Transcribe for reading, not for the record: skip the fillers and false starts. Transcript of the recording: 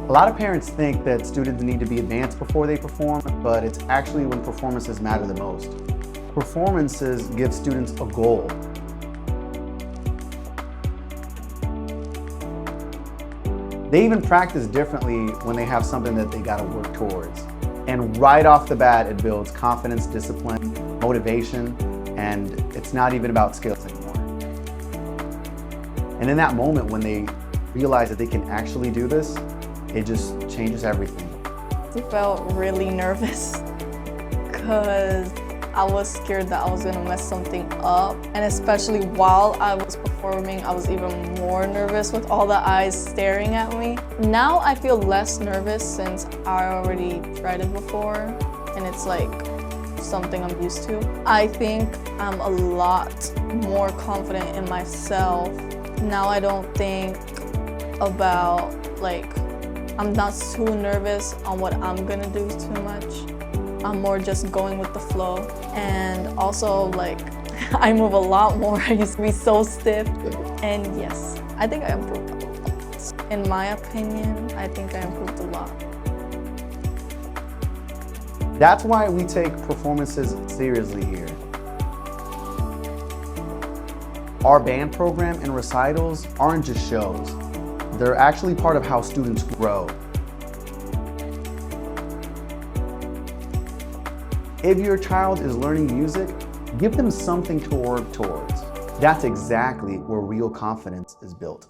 A lot of parents think that students need to be advanced before they perform, but it's actually when performances matter the most. Performances give students a goal. They even practice differently when they have something that they gotta work towards. And right off the bat, it builds confidence, discipline, motivation, and it's not even about skills anymore. And in that moment when they realize that they can actually do this, it just changes everything. I felt really nervous because I was scared that I was gonna mess something up. And especially while I was performing, I was even more nervous with all the eyes staring at me. Now I feel less nervous since I already tried it before, and it's like something I'm used to. I think I'm a lot more confident in myself. Now I don't think about I'm not too nervous on what I'm gonna do too much. I'm more just going with the flow. And also I move a lot more. I used to be so stiff. And yes, I think I improved a lot. In my opinion, I think I improved a lot. That's why we take performances seriously here. Our band program and recitals aren't just shows. They're actually part of how students grow. If your child is learning music, give them something to work towards. That's exactly where real confidence is built.